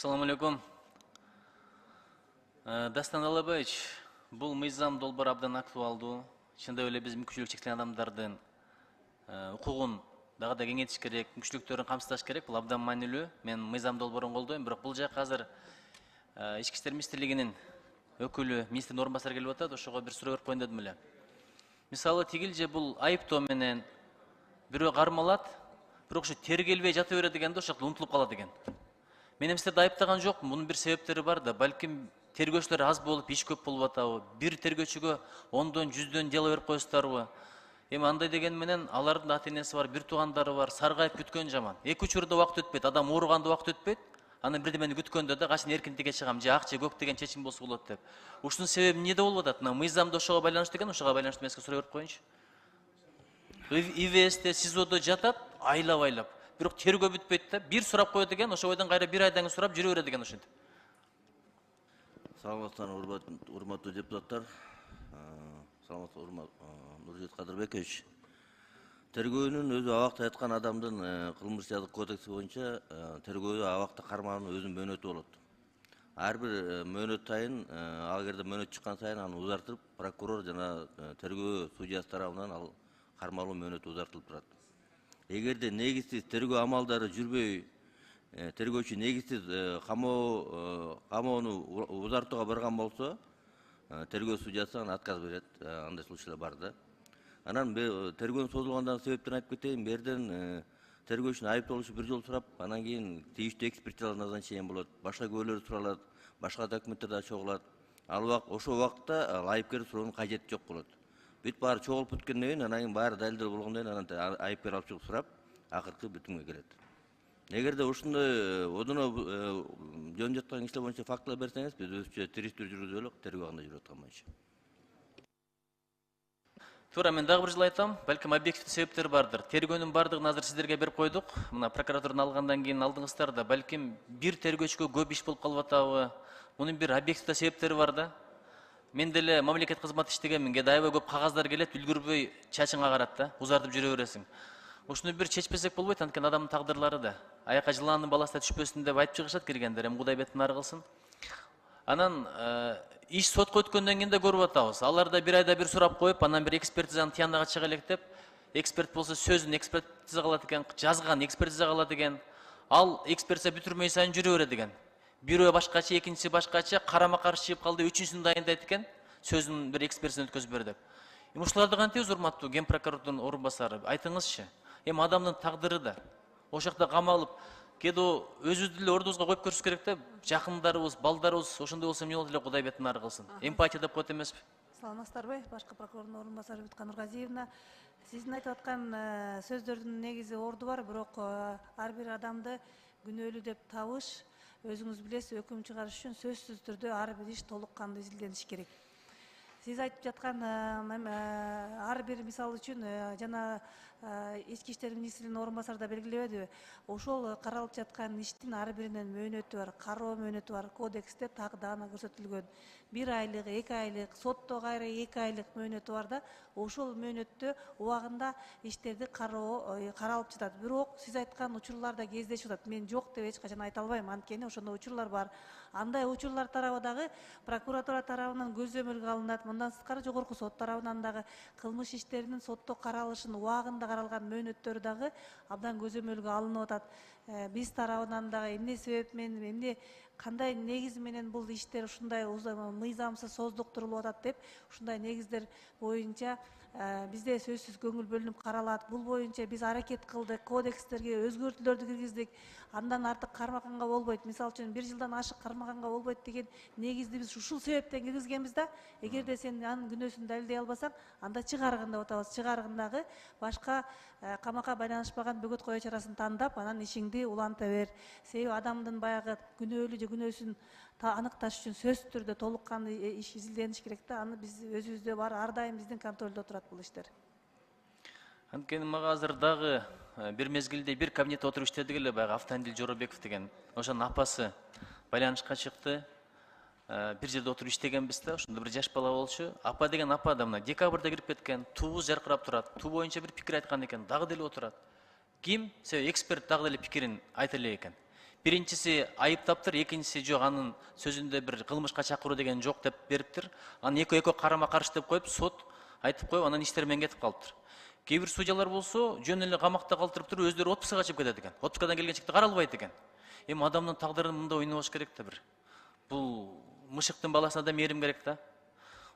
Assalamu alaikum. Дастан Алабаевич, бұл мыйзам долбар абдан актуалдуу. Шында эле биз мүмкүнчүлүгү чектелген адамдардын укугун дагы да кеңейтиш керек, мүмкүнчүлүктөрүн камсыздаш керек. Бул абдан маанилүү. Мен мыйзам долбоорун колдойм, бирок бул жака азыр Ички иштер министрлигинин өкүлү, министрдин орун басары келип атат. Ошого бир суроо берип коеюн дедим эле. Мисалы тигилже бул айыптоо менен бирөө кармалат, бирок ушу тергелбей жата берет дегенде ошол унутулуп калат экен. Мен силерди айыптаган жокмун. Мунун бир себептери бар да. Балким тергөөчүлөр аз болуп, иш көп болуп атабы? Бир тергөөчүгө 10дон 100дөн дело берип коесуздарбы? Эми андай деген менен алардын ата-энеси бар, бир туугандары бар, саргайып күткөн жаман. Эки учурда убакыт өтпөйт, адам ооруганда убакыт өтпөйт. Анан бирдемени күткөндө да качан эркиндикке чыгам, же ак же көк деген чечим болсо болот деп. Ушунун себеби эмнеде болуп атат? Мына мыйзамда ошого байланыштуу экен, ошого байланыштуу эмеске суроо берип коеюнчу. ИВСте, СИЗОдо жатат, айлап. Бирок тергөө бүтпөйт да. Бир сурап коет экен, ошо бойдон кайра бир айдан сурап жүрө берет экен ошентип. Саламатсыздар, урматтуу депутаттар. Саламатсыз, Нуржет Кадырбекович. Тергөөнүн өзү абакта яткан адамдын кылмыш жазык кодекси боюнча тергөө абакта кармоонун өзүнүн мөөнөтү болот. Ар бир мөөнөт сайын, ал жерде мөөнөт чыккан сайын аны узартып, прокурор жана тергөө судьясы тарабынан ал кармалуу мөөнөтү узартылып турат. Эгерде негизсиз тергөө амалдары жүрбөй, тергөөчү негизсиз камоону узартууга барган болсо, тергөө судьясы аны отказ берет. Андай случайлар бар да. Анан тергөөнүн созулгандан себептерин айтып кетейин. Берден тергөөчүнүн айыпталуучу бир жолу сурап, анан кийин тийиштүү экспертиза назначение болот, башка күбөлөр суралат, башка документтер да чогулат. Ошол убакытта айыпкер суроонун кажети жок болот. Бүт баары чогулуп бүткөндөн кийин, анан кийин баары далилдер болгондон кийин анан айыпкер алып чыгып сурап, акыркы бүтүмгө келет. Эгерде ушундай одуно жөн жаткан иштер боюнча фактылар берсеңиз, биз өзүбүзчө териштирүү жүргүзөлүк, тергөө кандай жүрүп аткан боюнча. Туура, мен дагы бир жолу айтам, балким объективдүү себептер бардыр. Тергөөнүн бардыгын азыр сиздерге берип койдук. Мына прокуратурадан алгандан кийин алдыңыздар да, балким бир тергөөчүгө көп иш болуп калып атабы? Мунун бир объективдүү себептери бар да. Мен деле мамлекет кызматы иштегенмин, кээде аябай көп кагаздар келет, үлгүрбөй чачыңа карат да, узартып жүрө бересиң. Ушуну бир чечпесек болбойт, анткени адамдын тагдырлары да. Аяка жылаандын баласы да түшпөсүн деп айтып чыгышат киргендер, эми Кудай бетин ары кылсын. Анан иш сотко өткөндөн кийин да көрүп атабыз. Алар да бир айда бир сурап коюп, анан бир экспертизаны тиянага чыга элек деп, эксперт болсо сөзүн экспертиза кылат экен, жазган экспертиза кылат экен. Ал экспертиза бүтүрмөй сайын жүрө берет экен. Бирөө башкача, экинчиси башкача, карама каршы чыгып калды, үчүнчүсүн дайындайт экен, сөзүн бир экспертизадан өткөзүп бер деп. Эми ушуларды кантебиз, урматтуу ген прокурордун орун басары? Айтыңызчы. Эми адамдын тагдыры да. Ошол жакта камалып, кээде өзүбүздү деле ордубузга коюп көрүш керек да. Жакындарыбыз, балдарыбыз ошондой болсо эмне болот эле, Кудай бетин ары кылсын. Эмпатия деп коет эмеспи? Саламатсыздарбы, башкы прокурордун орун басары Бүткан Нургазиевна. Сиздин айтып аткан сөздөрдүн негизи орду бар, бирок ар бир адамды күнөөлүү деп табыш, өзүңүз билесиз, өкүм чыгарыш үчүн сөзсүз түрдө ар бир иш толук кандуу изилдениш керек. Сиз айтып жаткан ар бир мисал үчүн жана Ички иштер министринин орун басары да белгилебедиби? Ошол каралып жаткан иштин ар биринин мөөнөтү бар, кароо мөөнөтү бар. Кодексте так даана көрсөтүлгөн. 1 айлык, 2 айлык, сотто кайра 2 айлык мөөнөтү бар да. Ошол мөөнөттө убагында иштерди каралып жатат. Бирок сиз айткан учурларда кездешип жатат. Мен жок деп эч качан айта албайм, анткени ошондой учурлар бар. Андай учурлар тарабы дагы прокуратура тарабынан көзөмөлгө алынат. Мындан сырткары жогорку сот тарабынан дагы кылмыш иштеринин сотто каралышын убагында каралган мөөнөттөрү дагы абдан көзөмөлгө алынып атат. Биз тарабынан дагы эмне себеп менен, эмне кандай негиз менен бул иштер ушундай мыйзамсыз создуктурулуп атат деп, ушундай негиздер боюнча бизде сөзсүз көңүл бөлүнүп каралат. Бул боюнча биз аракет кылдык, кодекстерге өзгөртүүлөрдү киргиздик. Андан артык кармаганга болбойт. Мисалы үчүн 1 жылдан ашык кармаганга болбойт деген негизди биз ушул себептен киргизгенбиз да. Эгерде сен анын күнөөсүн далилдей албасаң, анда чыгаргын деп атабыз. Чыгаргындагы башка камакка байланышпаган бөгөт кое чарасын тандап, анан ишиңди уланта бер. Себеби адамдын баягы күнөөлүү же күнөөсүн аныкташ үчүн сөзсүз түрдө толук кандуу иш изилдениш керек да. Аны биз өзүбүздө бар, ар дайым биздин контролдо турат бул иштер. Анткени мага азыр дагы бир мезгилде бир кабинетте отуруп иштедик эле, баягы Автандил Жоробеков деген. Ошонун апасы байланышка чыкты. Бир жерде отуруп иштегенбиз да, ошондо бир жаш бала болчу. Апа деген апа да мына декабрда кирип кеткен, туубуз жаркырап турат. Туу боюнча бир пикир айткан экен, дагы деле отурат. Ким? Себеби эксперт дагы деле пикирин айта элек экен. Биринчиси айыптаптыр, экинчиси жок, анын сөзүндө бир кылмышка чакыруу деген жок деп бериптир. Анан экөө карама каршы деп коюп, сот айтып коюп, анан иштер менен кетип калыптыр. Кээ бир судьялар болсо жөн эле камакта калтырып туруп, өздөрү отпускага чыгып кетет экен. Отпускадан келгенчекте каралбайт экен. Эми адамдын тагдырын мындай ойнобош керек да бир. Бул мышыктын баласына да мээрим керек да.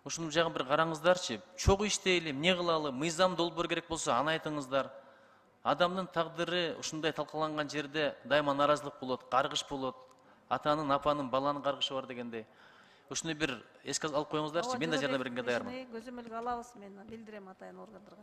Ушунун жагын бир караңыздарчы. Чогуу иштейли, эмне кылалы, мыйзам долбоор керек болсо аны айтыңыздар. Адамдын тагдыры ушундай талкаланган жерде дайыма наразылык болот, каргыш болот. Атанын, апанын, баланын каргышы бар дегендей. Ушуну бир эске алып коюңуздарчы. Мен да жардам бергенге даярмын. Көзөмөлгө алабыз, мен билдирем атайын органдарга.